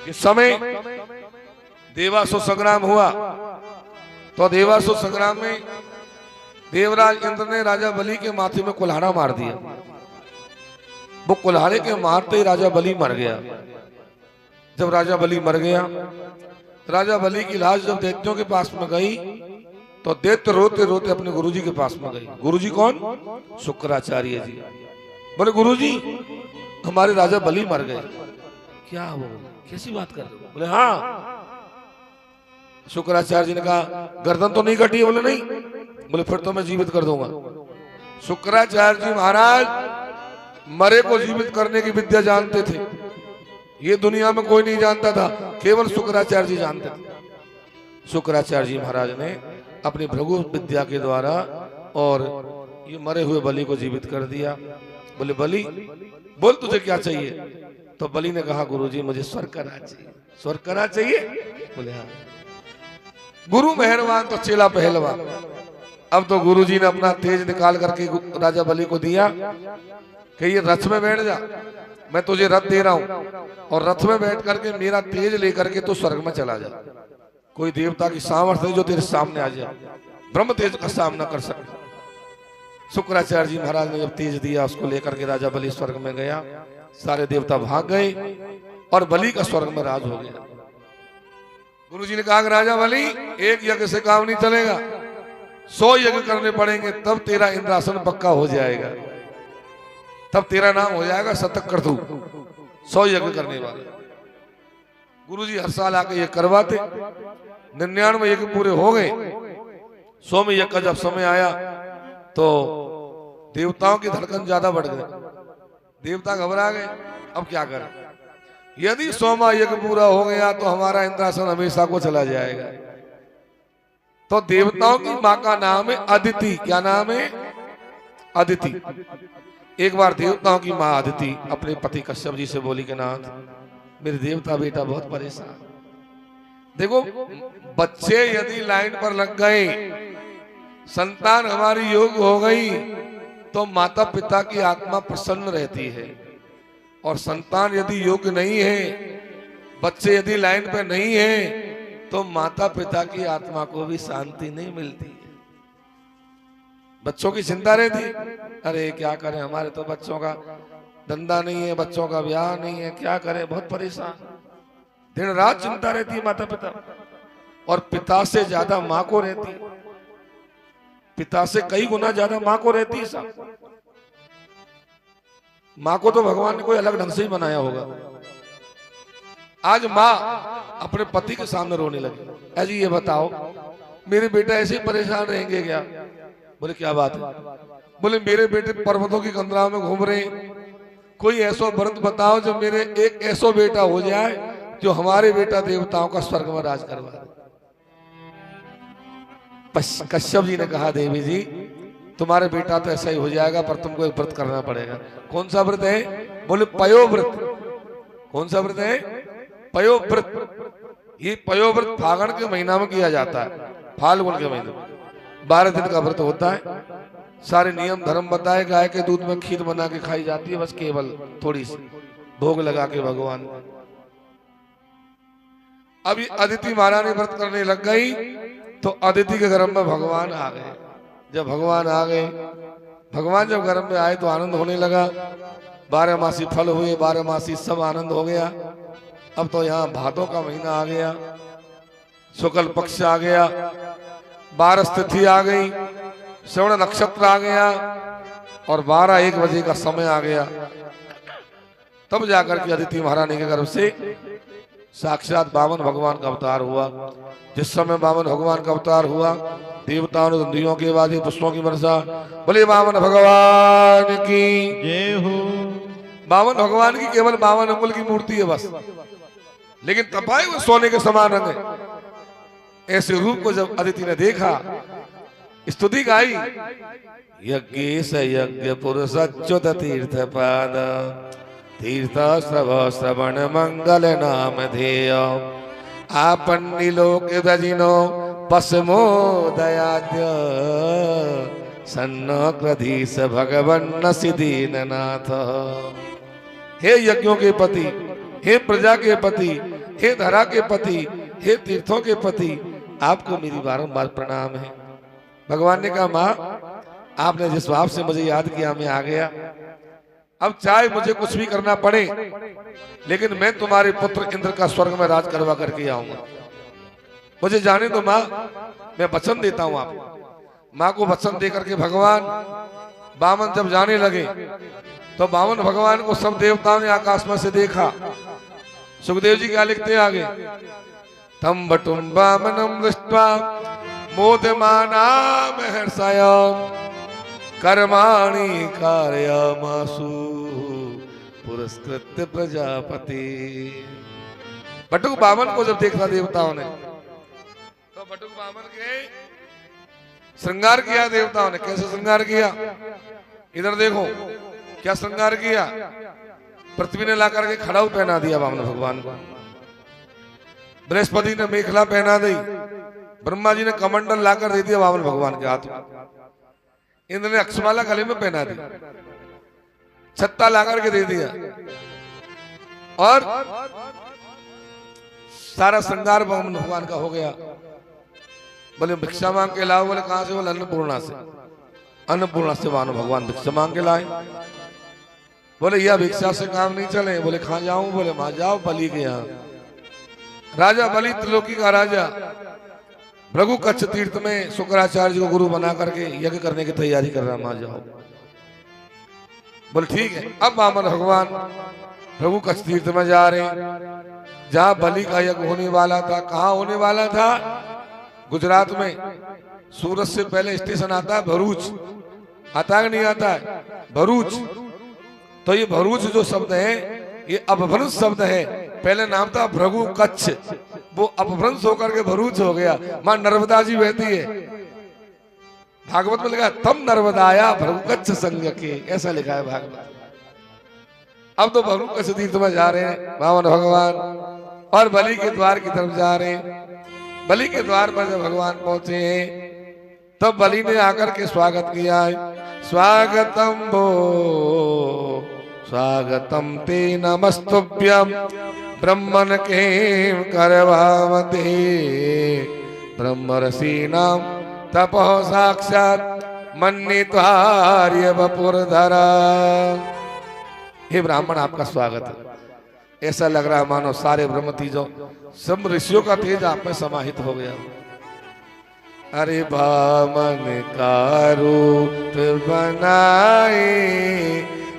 इस समय देवासुर संग्राम हुआ, तो देवासुर संग्राम में देवराज इंद्र ने राजा बलि के माथे में कुल्हाड़ा मार दिया। वो कुल्हाड़े के मारते ही राजा बलि मर गया। जब राजा बलि मर गया, राजा बलि की लाश जब दैत्यों के पास में गई, तो दैत्य रोते रोते अपने गुरुजी के पास में गई। गुरुजी कौन? शुक्राचार्य जी। बोले गुरुजी, हमारे राजा बलि मर गए। क्या वो, कैसी बात कर रहे हो? बोले हाँ। शुक्राचार्य जी ने कहा गर्दन तो नहीं कटी है? बोले नहीं। बोले फिर तो मैं जीवित कर दूंगा। शुक्राचार्य जी महाराज मरे को जीवित करने की विद्या जानते थे। ये दुनिया में कोई नहीं जानता था, केवल शुक्राचार्य जी जानते थे। शुक्राचार्य जी महाराज ने अपनी भृगु विद्या के द्वारा और ये मरे हुए बलि को जीवित कर दिया। बोले बलि बोल तुझे क्या चाहिए? तो बलि ने कहा गुरुजी मुझे स्वर्ग का राज चाहिए। स्वर्ग का राज चाहिए? बोले हाँ। गुरु मेहरबान तो चेला पहलवान। अब तो गुरुजी ने अपना तेज निकाल करके राजा बलि को दिया कि ये रथ में बैठ जा, मैं तुझे रथ दे रहा हूं और रथ में बैठ करके मेरा तेज लेकर के तू स्वर्ग में चला जा। कोई देवता की सामर्थ्य जो तेरे सामने आ जाए, ब्रह्म तेज का सामना कर सके। शुक्राचार्य जी महाराज ने जब तेज दिया, उसको लेकर के राजा बलि स्वर्ग में गया। सारे देवता भाग गए और बलि का स्वर्ग में राज हो गया। गुरुजी ने कहा कि राजा बलि एक यज्ञ से काम नहीं चलेगा, 100 यज्ञ करने पड़ेंगे, तब तेरा इंद्रासन पक्का हो जाएगा, तब तेरा नाम हो जाएगा शतक्रतु, 100 यज्ञ करने वाले। गुरुजी हर साल आके ये करवाते। 99 यज्ञ पूरे हो गए। 100वें यज्ञ का जब समय आया तो देवताओं की धड़कन ज्यादा बढ़ गई। देवता घबरा गए, अब क्या करें? यदि 100वां यज्ञ पूरा हो गया तो हमारा इंद्रासन हमेशा को चला जाएगा। तो देवताओं की मां का नाम है अदिति। क्या नाम है? अदिति। एक बार देवताओं की मां अदिति अपने पति कश्यप जी से बोली कि नाथ, मेरे देवता बेटा बहुत परेशान। देखो बच्चे यदि लाइन पर लग गए, संतान हमारी योग्य हो गई, तो माता पिता की आत्मा प्रसन्न रहती है। और संतान यदि योग्य नहीं है, बच्चे यदि लाइन पर नहीं है, तो माता पिता की आत्मा को भी शांति नहीं मिलती है। बच्चों की चिंता रहती, अरे क्या करें, हमारे तो बच्चों का धंधा नहीं है, बच्चों का ब्याह नहीं है, क्या करें, बहुत परेशान। दिन रात चिंता रहती है माता पिता, और पिता से ज्यादा माँ को रहती है। पिता से कई गुना ज्यादा माँ को रहती है साहब। माँ को तो भगवान ने कोई अलग ढंग से ही बनाया होगा। आज माँ अपने पति के सामने रोने लगी, अजी ये बताओ मेरे बेटा ऐसे ही परेशान रहेंगे क्या? बोले क्या बात है? बोले मेरे बेटे पर्वतों की कंदराओं में घूम रहे, कोई ऐसा व्रत बताओ जो मेरे एक ऐसा बेटा हो जाए जो हमारे बेटा देवताओं का स्वर्ग में राज करवा दे। कश्यप जी ने कहा देवी जी तुम्हारे बेटा तो ऐसा ही हो जाएगा, पर तुमको एक व्रत करना पड़ेगा। कौन सा व्रत है? बोले पयोव्रत। कौन सा व्रत है? पयोव्रत। ये पयोव्रत फागण के महीना में किया जाता है, फाल्गुन के महीने में 12 दिन का व्रत होता है। सारे नियम धर्म बताए, गाय के दूध में खीर बना के खाई जाती है, बस केवल थोड़ी सी भोग लगा के भगवान। अभी अदिति महारानी व्रत करने लग गई तो अदिति के गर्भ में भगवान आ गए। जब भगवान आ गए, भगवान जब गर्भ में आए तो आनंद होने लगा। 12 मासी फल हुए, 12 मासी सब आनंद हो गया। अब तो यहाँ भादों का महीना आ गया, शुक्ल पक्ष आ गया, 12 तिथि आ गई, श्रवण नक्षत्र आ गया और 12-1 बजे का समय आ गया। तब जाकर के अदिति महारानी के गर्भ से साक्षात वामन भगवान का अवतार हुआ। जिस समय वामन भगवान का अवतार हुआ, देवताओं ने दियों के बाद पुष्पों की वर्षा। बोले वामन भगवान की जय हो। वामन भगवान की केवल 52 अंगुल की मूर्ति है बस, लेकिन तपाए वो सोने के समान रंग है। ऐसे रूप को जब अदिति ने देखा, स्तुति गाई, यज्ञ स यज्ञ पुरुष अच्युत तीर्थ पाद, तीर्थ श्रवण मंगल नाम धेय, आपन्निलोक दजिनो पश्मो दयाद्य, सन्नक्रधीश भगवन्न सिद्धीनाथ। हे यज्ञों के पति, हे प्रजा के पति, हे धरा के पति, हे तीर्थों के पति, आपको मेरी बारंबार प्रणाम है। भगवान ने कहा माँ, आपने जिस भाव से मुझे याद किया मैं आ गया। अब चाहे मुझे कुछ भी करना पड़े, लेकिन मैं तुम्हारे पुत्र इंद्र का स्वर्ग में राज करवा करके आऊंगा। मुझे जाने दो माँ, मैं वचन देता हूं आपको। माँ को वचन दे करके भगवान वामन जब जाने लगे तो वामन भगवान को सब देवताओं ने आकाश में से देखा। सुखदेव जी क्या लिखते हैं आगे, तम बटुम वामनम दृष्ट्वा मोदमाना महर्षय कर्माणि कार्यमासु पुरस्कृत्य प्रजापति। बटुक वामन को जब देखा देवताओं ने तो बटुक वामन के श्रृंगार किया देवताओं ने। कैसे श्रृंगार किया, इधर देखो क्या श्रृंगार किया। पृथ्वी ने ला करके खड़ाऊ पहना दिया वामन भगवान को, बृहस्पति ने मेखला पहना दी, ब्रह्मा जी ने कमंडल लाकर दे दिया वामन भगवान के हाथ में, इंद्र ने अक्षमाला गले में पहना दी, छत्ता ला करके दे दिया और सारा श्रृंगार वामन भगवान का हो गया। बोले भिक्षा मांग के लाओ, बोले कहां से, बोले अन्नपूर्णा से। अन्नपूर्णा से वामन भगवान भिक्षा मांग के लाए। बोले यह भिक्षा से काम नहीं चले, बोले कहां जाऊं, बोले वहां जाओ बलि के यहाँ। राजा बलि त्रिलोकी का राजा भृगु कच्छ तीर्थ में शुक्राचार्य जी को गुरु बना करके यज्ञ करने की तैयारी कर रहा, वहां जाओ। बोले ठीक है। अब वामन भगवान भृगु कच्छ तीर्थ में जा रहे हैं जहां बलि का यज्ञ होने वाला था। कहां होने वाला था, गुजरात में। सूरत से पहले स्टेशन आता है भरूच, आता है नहीं आता है, भरूच। तो ये भरूच जो शब्द है ये अपभ्रंश शब्द है। पहले नाम था भृगु कच्छ, वो अपभ्रंश होकर के भरूच हो गया। मां नर्मदा जी बहती है, भागवत में लिखा तम नर्मदाया भृगु कच्छ संग के, ऐसा लिखा है भागवत। अब तो भृगु कच्छ तीर्थ में जा रहे हैं वामन भगवान और बलि के द्वार की तरफ जा रहे हैं। बलि के द्वार पर जब भगवान पहुंचे तब तो बलि ने आकर के स्वागत किया है। स्वागतम भो स्वागतम ते नमस्तुभ्यम ब्रह्मन के करवावते ब्रह्मर्षीणाम तपो साक्षात मन्नित्वार्य वपुरधरा। हे ब्राह्मण, आपका स्वागत है। ऐसा लग रहा है मानो सारे ब्रह्म तीजों सब ऋषियों का तेज आप में समाहित हो गया। अरे वामन का रूप बनाए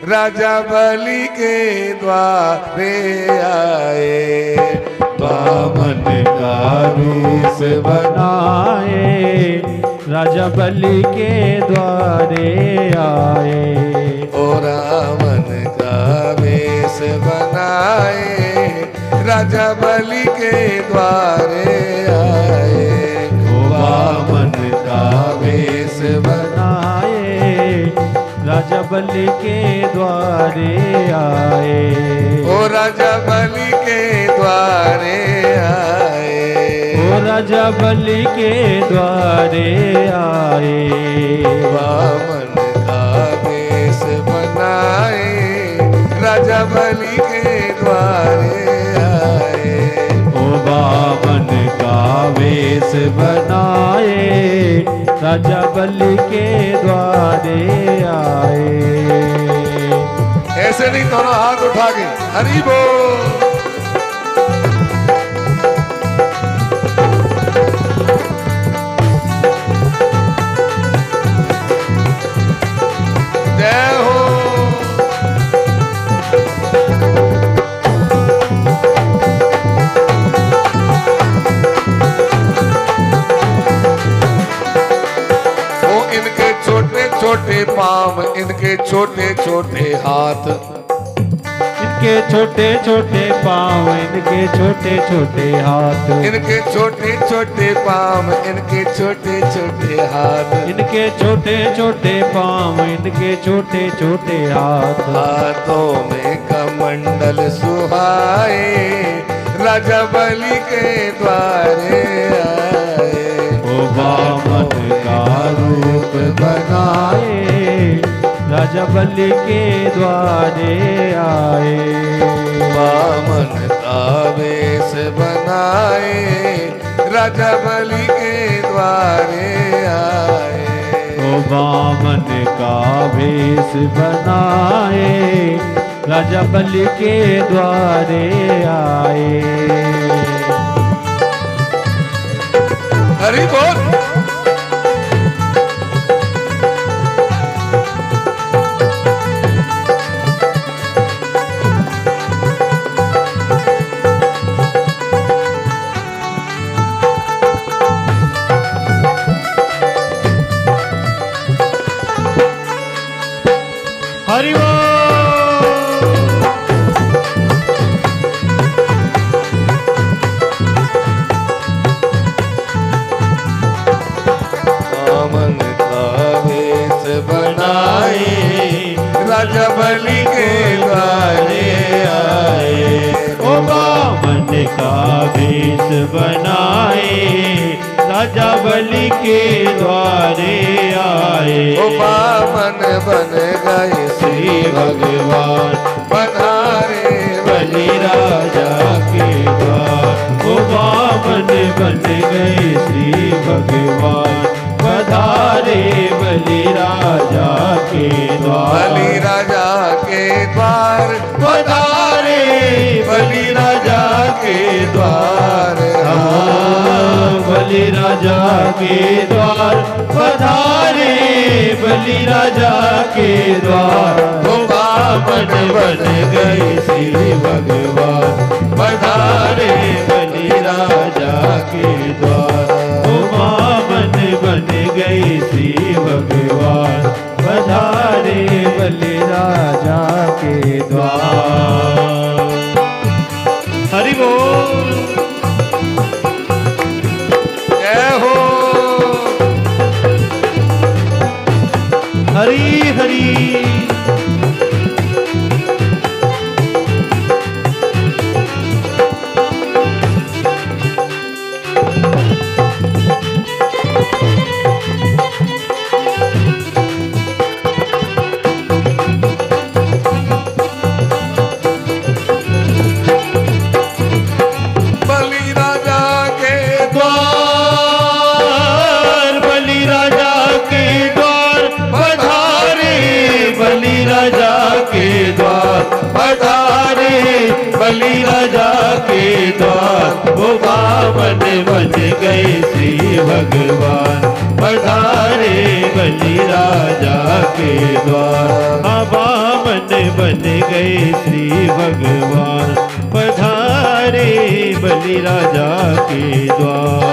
राजा बलि के द्वारे आए। वामन का रूप बनाए राजा बलि के द्वारे आए। ओ रावण का वेश बनाए राजा बलि के द्वारे आए। वामन का वेश बनाए राजा बलि के द्वारे आए। ओ राजा बलि के द्वारे आए। ओ राजा बलि के द्वारे आए। वामन का वेश बनाए राजा बलि के द्वारे आए। ओ वामन का वेश बनाए राजा बलि के द्वारे आए। ऐसे नहीं, दोनों हाथ उठा के हरि बोल। जय हो। छोटे पाँव, इनके छोटे छोटे हाथ, इनके छोटे छोटे पाँव, इनके छोटे छोटे हाथ, इनके छोटे छोटे पाँव, इनके छोटे छोटे हाथ, इनके छोटे छोटे पाँव, इनके छोटे छोटे हाथ। हाथों में कमंडल सुहाए राजा बलि के द्वारे आए। ओ वामन का रूप बनाए राजा बलि के द्वारे आए। वामन का वेश राजा बलि के द्वारे आए। ओ बामन का भेष बनाए राजा बलि के द्वारे आए। हरि बोल। हरि बोल। बामन का भेष बनाए राजा बलि के द्वारे आए। ओ बामन का भेष बनाए राजा बलि के द्वारे आए। ओ बामन बन गए श्री भगवान पधारे बलि राजा के द्वार। ओ बामन बन गए श्री भगवान पधारे बलि राजा के द्वार। बलि राजा के द्वार पधारे बलि राजा के द्वार। बलि राजा के द्वार पधारे बलि राजा के द्वार। ओ बामन बन गए श्री भगवान पधारे बलि राजा के द्वार। ओ बामन बन गए श्री भगवान पधारे बलि राजा के द्वार। हरि बोल। जय हो। हरि हरि। बलि राजा के द्वार बलि राजा के द्वार पधारे बलि राजा के द्वार पधारे बलि राजा के द्वार। ओ बामन बन गए श्री भगवान पधारे बलि राजा के द्वार। बामन बन गए श्री भगवान पधारे बलि राजा के द्वार।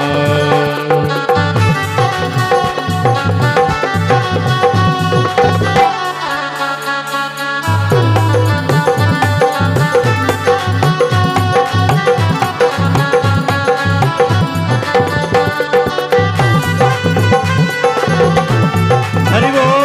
हरि बोल।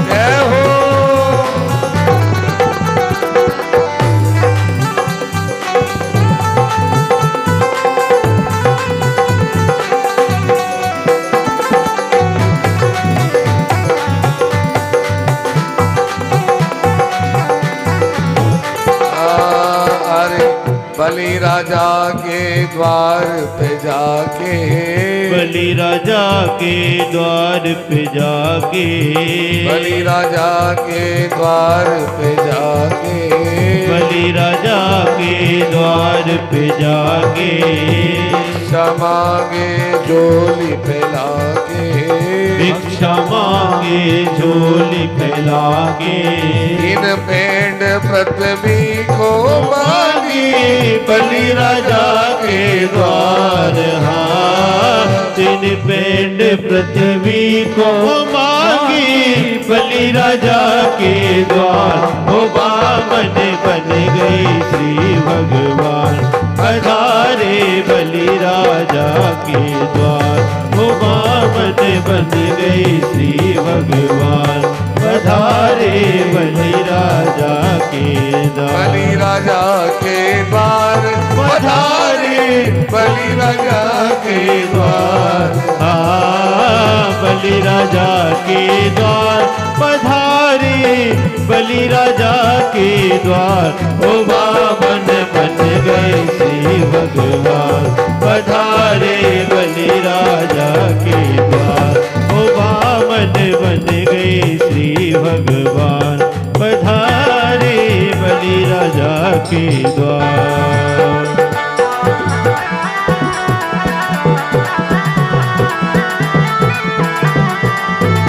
जय हो। अरे बलि राजा के द्वार पे जाके बलि राजा के द्वार पे जाके बलि राजा के द्वार पे जाके बलि राजा के द्वार पे जाके भिक्षा मांगे झोली फैला के भिक्षा मांगे झोली फैला के इन पेंड पृथ्वी को मांगी बलि राजा के द्वार। हाँ तीन पेंड पृथ्वी को मांगी बलि राजा के द्वार। ओ बामन बन गई श्री भगवान पधारे बलि राजा के द्वार। ओ बामन बन गई श्री भगवान पधारे बलि राजा के द्वार। बलि राजा के द्वार पधारे बलि राजा के द्वार, बलि राजा के द्वार पधारे, बलि राजा के द्वार। ओ वामन बन गए श्री भगवान, पधारे बलि राजा के द्वार। ओ वामन बन गए श्री भगवान, पधारे बलि राजा के द्वार।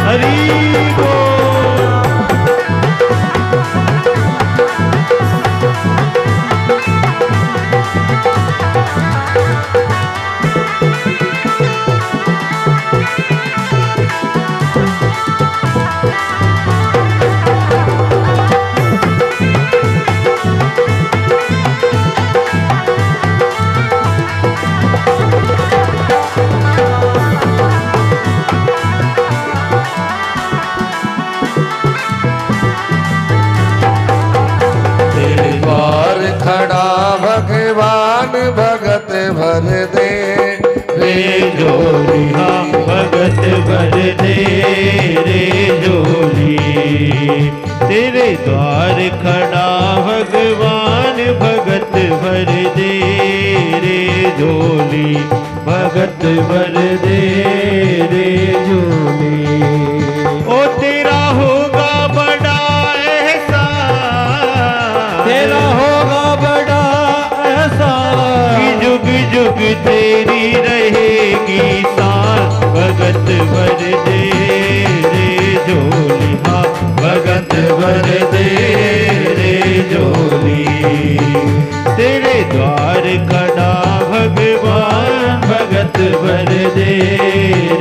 हरि बोल। भगवान भगत भर दे रे जोली, हाँ भगत भर दे रे जोली। तेरे द्वार खड़ा भगवान भगत भर दे रे जोली, भगत भर दे रे जोली। ओ तेरा होगा बड़ा एहसान, तेरा होगा बड़ा जुग जुग तेरी रहेगी शान, भगत भर दे रे जोली, हाँ भगत भर दे रे जोली। तेरे द्वार खड़ा भगवान भगत भर दे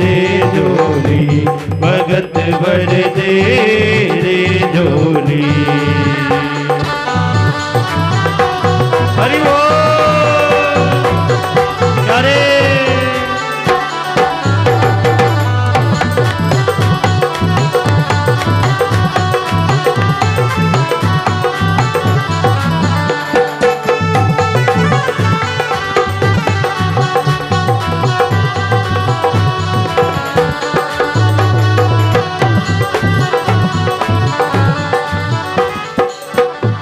रे जोली, भगत भर दे रे जोली। हरि बोल।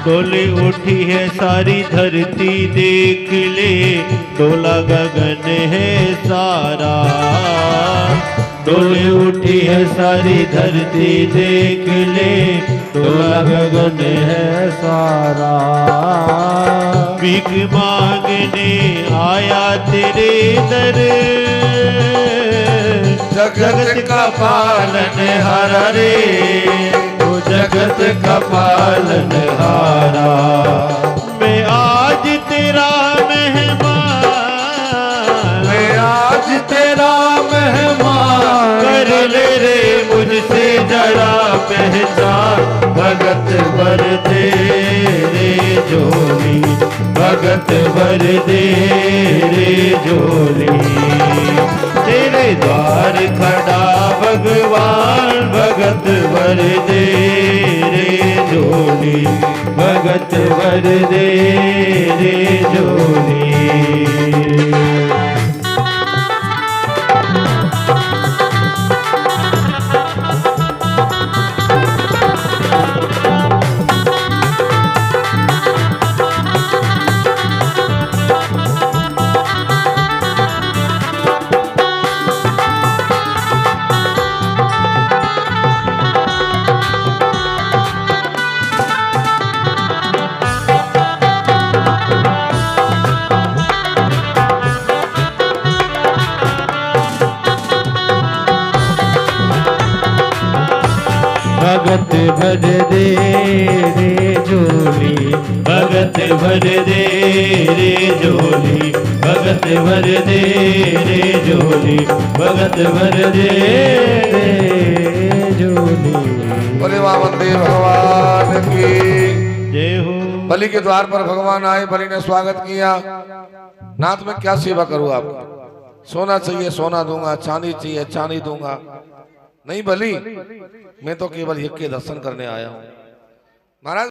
डोली उठी है सारी धरती देख ले, डोला गगन है सारा। डोली उठी है सारी धरती देख ले, डोला गगन है सारा। भीख मांगने आया तेरे दर, जगत का पालन हारा रे, जगत का पालन हारा। मैं आज तेरा मेहमान, मैं आज तेरा मेहमान, कर ले रे मुझसे जरा पहचान, भगत भर दे रे जोली, भगत भर दे रे जोली। तेरे द्वार खड़ा भगवान भगत भर दे रे जोली, भगत भर दे रे जोली। भगत भर दे रे जोली, भगत भर दे रे जोली, भगत भर दे रे जोली, भगत भर दे रे जोली। बोले वामन देव भगवान की जय हो। बलि के द्वार पर भगवान आए, बलि ने स्वागत किया। नाथ में क्या सेवा करूँ आपका? सोना चाहिए सोना दूंगा, चांदी चाहिए चांदी दूंगा। नहीं बलि, मैं तो केवल यज्ञ के दर्शन करने आया हूँ। महाराज